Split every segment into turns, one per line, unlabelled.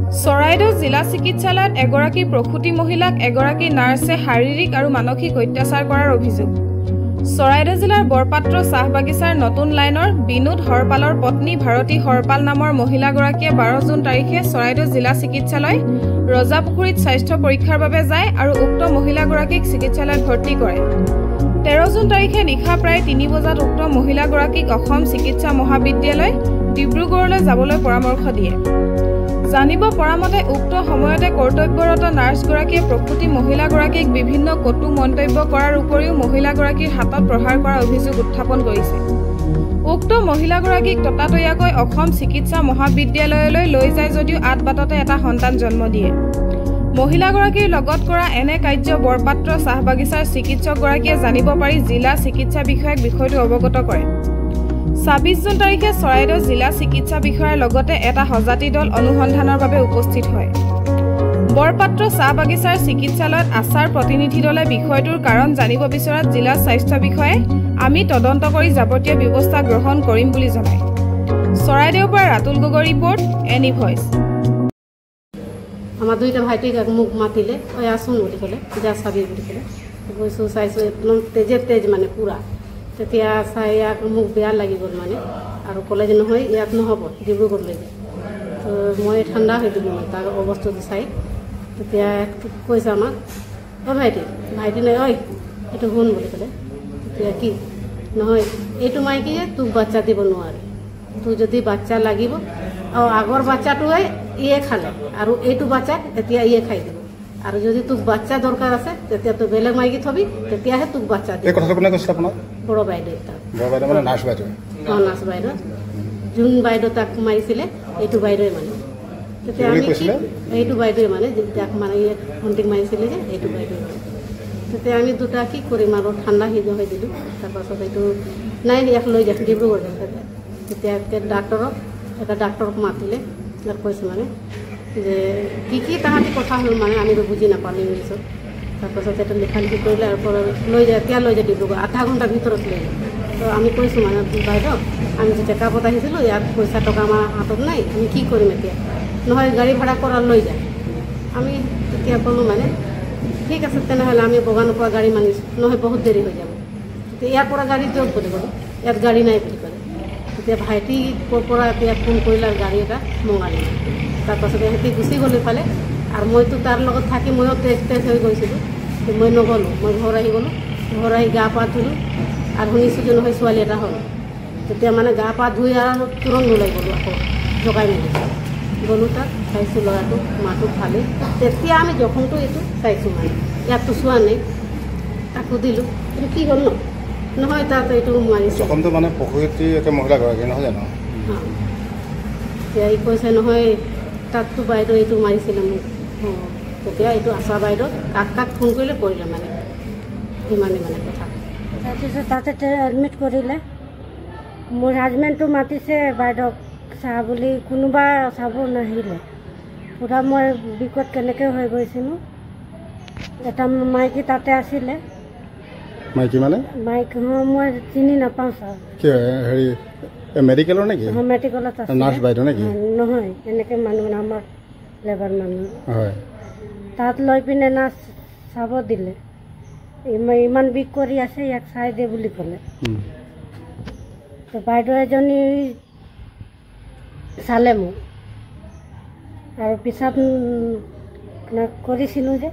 চৰাইদেউ জিলা চিকিৎসালয়ত এগৰাকী প্ৰসূতি মহিলাক এগৰাকী নাৰ্ছে শাৰীৰিক আৰু মানসিক অত্যাচাৰ কৰাৰ অভিযোগ। চৰাইদেউ জিলাৰ বৰপাত্ৰ চাহ বাগিচাৰ নতুন লাইনৰ বিনোদ হৰপালৰ পত্নী ভাৰতী হৰপাল নামৰ মহিলাগৰাকীয়ে 12 জুন তাৰিখে চৰাইদেউ জিলা চিকিৎসালয় ৰজাপুখুৰীত স্বাস্থ্য পৰীক্ষাৰ বাবে যায় আৰু উক্ত মহিলাগৰাকীক চিকিৎসালয়ত ভৰ্তি কৰে। 13 জুন তাৰিখে নিশা প্ৰায় 3 বজাত উক্ত মহিলাগৰাকীক অসম চিকিৎসা মহাবিদ্যালয় ডিব্ৰুগড়লৈ যাবলৈ পৰামৰ্শ দিয়ে। জানিব পৰা মতে উক্ত সময়তে কৰ্তব্যৰত নাৰ্ছগৰাকীয়ে প্ৰসূতি মহিলাগৰাকীক বিভিন্ন কটু মন্তব্য কৰাৰ উপৰিও মহিলাগৰাকীৰ হাতত প্ৰহাৰ কৰাৰ অভিযোগ উত্থাপন কৰিছে। উক্ত মহিলাগৰাকীক ততাতৈয়াকৈ অসম চিকিৎসা মহাবিদ্যালয়লৈ লৈ যায় যদিও আঠ বাটতে এটা সন্তান জন্ম দিয়ে। মহিলাগৰাকীৰ লগত কৰা এনে কাৰ্য বৰপাত্ৰ চাহ বাগিচাৰ চিকিৎসকগৰাকীয়ে জানিব পাৰি জিলা চিকিৎসা বিষয়াক বিষয়টো অৱগত কৰে। 26 জুন তাৰিখে চৰাইদেউ জিলা চিকিৎসা বিষয়াৰ লগতে এটা সজাতি দল অনুসন্ধানৰ বাবে উপস্থিত হয়। বৰপাত্ৰ চাহ বাগিচাৰ চিকিৎসালয়ত আচাৰ প্ৰতিনিধি দলে বিষয়টোৰ কাৰণ জানিব বিচৰাত জিলা স্বাস্থ্য বিষয়াই আমি তদন্ত কৰি যাৱতীয় ব্যৱস্থা গ্ৰহণ কৰিম বুলি জনায়। চৰাইদেউৰ পৰা Ratul Gogoi report, any voice.
আমার দুইটা ভাইটিক মুখ মাতিলে ওই আসুন বলে কলে যা চাবি বলে কলে গৈছোঁ চাইছোঁ একদম তেজ মানে পুৰা। তেতিয়া চাই ইয়াক মোক বেয়া লাগি গ'ল মানে আৰু ক'লে যে নহয় ইয়াত নহ'ব ডিব্ৰুগড়লৈ যায়। তো মই ঠাণ্ডা হৈ দিলোঁ মানে তাৰ অৱস্থাটো চাই। তেতিয়া কৈছে আমাক ভাইটি নাই ঐ এইটো শুন বুলি ক'লে। তেতিয়া কি নহয় এইটো মাইকীয়ে তোক বাচ্চা দিব নোৱাৰে, তোৰ যদি বাচ্চা লাগিব আগৰ বাচ্চাটোৱে ইয়ে খালে আৰু এইটো বাচ্চাক এতিয়া ইয়ে খাই দিব আৰু যদি তোক বাচ্চা দৰকাৰ আছে তেতিয়া তই বেলেগ মাইকী থবি, তেতিয়াহে তোক বাচ্চা দিব। বড় বাইদেউ নাৰ্ছ বাইদেউ যোন বাইদেউ তাক মাৰিছিলে এইটো বাইদেৱে মানে। তেতিয়া আমি এইটো বাইদেৱে মানে যাক মানে ভণ্টিক মাৰিছিলে যে এইটো বাইদেৱে মানে। তেতিয়া আমি দুটা কি কৰিম আৰু ঠাণ্ডা হৈ দিলোঁ। তাৰপাছত এইটো নাই ইয়াক লৈ যাওক ডিব্ৰুগড়। তেতিয়া এটা ডাক্তৰক মাতিলে আৰু কৈছে মানে যে কি তাহাঁতি কথা হ'ল মানে আমিতো বুজি নাপালোঁ ইংলিছত। তাৰপাছত এটা লিখি কৰিলে আৰু লৈ যায় এতিয়া লৈ যায় ডিব্ৰুগড়, আধা ঘণ্টাৰ ভিতৰত লৈ যায়। তো আমি কৈছোঁ মানে বাইদেউ আমি যে চেকআপত আহিছিলোঁ ইয়াত পইচা টকা আমাৰ হাতত নাই, আমি কি কৰিম এতিয়া, নহয় গাড়ী ভাড়া কৰা লৈ যায়। আমি তেতিয়া ক'লোঁ মানে ঠিক আছে তেনেহ'লে আমি বগানৰ পৰা গাড়ী মানিছোঁ, নহয় বহুত দেৰি হৈ যাব। তেতিয়া ইয়াৰ পৰা গাড়ী দিয়ক বুলি ক'লোঁ, ইয়াত গাড়ী নাই বুলি ক'লে। তেতিয়া ভাইটিৰ পৰা এতিয়া ফোন কৰিলে আৰু গাড়ী এটা মঙালে। তাৰপাছত সিহঁতি গুচি গ'ল ইফালে আৰু মইতো তাৰ লগত থাকি ময়ো তেজ হৈ গৈছিলোঁ। মই নগ'লোঁ, মই ঘৰ আহি গ'লোঁ। ঘৰ আহি গা পা ধুলোঁ আৰু শুনিছোঁ যে নহয় ছোৱালী এটা হ'ল। তেতিয়া মানে গা পা ধুই আৰু তুৰন্ত ওলাই গ'লোঁ, আকৌ জগাই মেলি গ'লোঁ তাত চাইছোঁ ল'ৰাটো মাটো ভালেই। তেতিয়া আমি জখমটো এইটো চাইছোঁ মানে ইয়াততো চোৱা নাই, তাকো দিলোঁ কিন্তু কি হ'ল নহয় তাত এইটো মাৰিছে
মানে প্ৰসূতি একে মহিলাগৰাকী নহয় জানো।
এতিয়া ই কৈছে নহয় তাততো বাইদেউ এইটো মাৰিছিলে মোক। তেতিয়া এইটো আশা বাইদেউ কাক ফোন কৰিলে মানে ইমানেই মানে কথা।
তাৰপিছত তাতে এডমিট কৰিলে। মোৰ হাজবেণ্ডটো মাতিছে বাইদেউক চাহ বুলি, কোনোবা চাব নাহিলে। পূৰা মই বিকট কেনেকৈ হৈ গৈছিলোঁ। এটা মাইকী তাতে আছিলে।
মাইকী মানে
মাইকী মই চিনি নাপাওঁ ছাৰ।
হেৰি মেডিকেলৰ নেকি?
মেডিকেলত আছে।
নাৰ্ছ বাইদেউ নেকি?
নহয় এনেকৈ মানুহ আমাৰ লেবাৰ মানুহ
হয়।
তাত লৈ পিনে নাৰ্ছ চাব দিলে। ইমান বিষ কৰি আছে ইয়াক চাই দে বুলি ক'লে। তো বাইদেউ এজনী চালে মোক আৰু পিছত কৰিছিলোঁ যে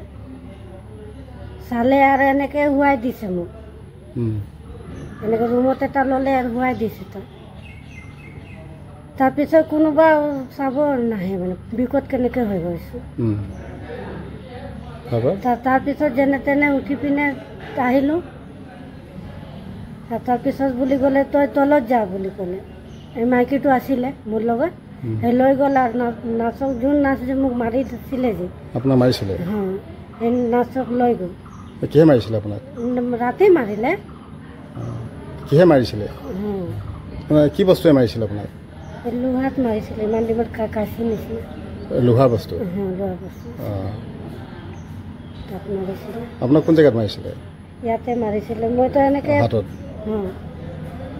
চালে আৰু এনেকৈ শুৱাই দিছে মোক। এনেকৈ ৰুমত এটা ল'লে আৰু শুৱাই দিছে তাক। তাৰপিছত কোনোবা চাব নাহে মানে বিকট কেনেকৈ হৈ গৈছোঁ। তাৰপিছত যেনে তেনে উঠি পিনে আহিলোঁ। তাৰপিছত বুলি ক'লে তই তলত যা বুলি ক'লে। এই মাইকীটো আছিলে মোৰ লগত, সেই লৈ গ'ল আৰু নাৰ্ছক যোন নাৰ্ছ যে মোক মাৰিছিলে যে
আপোনাক মাৰিছিলে,
সেই নাৰ্ছক লৈ গ'ল।
কিহে মাৰিছিলে আপোনাক?
ৰাতি মাৰিলে।
কিহে মাৰিছিলে? কি বস্তুৱে মাৰিছিলে আপোনাক?
লোহাত মাৰিছিলে, ইমান দিনত কাঁচি নিছিলে।
লোহা বস্তু?
লোহা বস্তু তাত মাৰিছিলে।
আপোনাক কোন জেগাত মাৰিছিলে?
ইয়াতে মাৰিছিলে। মইতো এনেকৈ
হাতত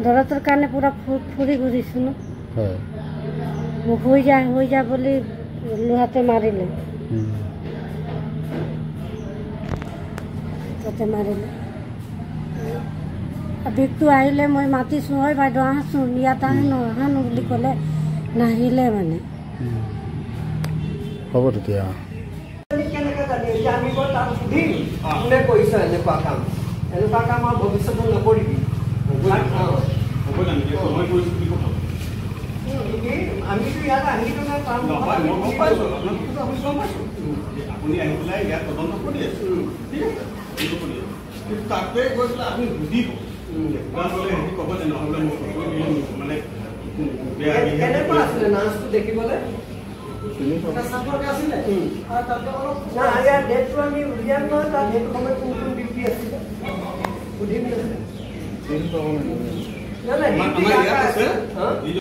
দৰতৰ কাৰণে পূৰা ফুৰি ঘূৰিছোঁ ন। মোক হৈ যা বুলি লোহাতে মাৰিলে
উম।
তাতে মাৰিলে বিষটো আহিলে মই মাতিছোঁ হয় বাইদেউ আহাচোন ইয়াত আহানো বুলি ক'লে নাহিলে মানে
হ'ব তেতিয়া
কেনেকৈ জানি এতিয়া আমি গৈ তাত সুধিম কোনে কৰিছে এনেকুৱা কাম আৰু ভৱিষ্যতে নকৰিবি আমিতো ইয়াত আহিলো না কাম
আপুনি আহি পেলাই ইয়াত তদন্ত কৰি আছে ঠিক আছে কিন্তু তাতে গৈ পেলাই আপুনি সুধিব ক'ব যে নহ'লে মানে
কেনেকুৱা আছিলে নাৰ্ছটো দেখিবলৈ আছিলে ইয়াৰ ডেটটো আমি উলিয়াম নহয় তাত সেইটো সময়ত কোন কোন ডিউটি আছিলে সুধিম নাই নাই ডিউটি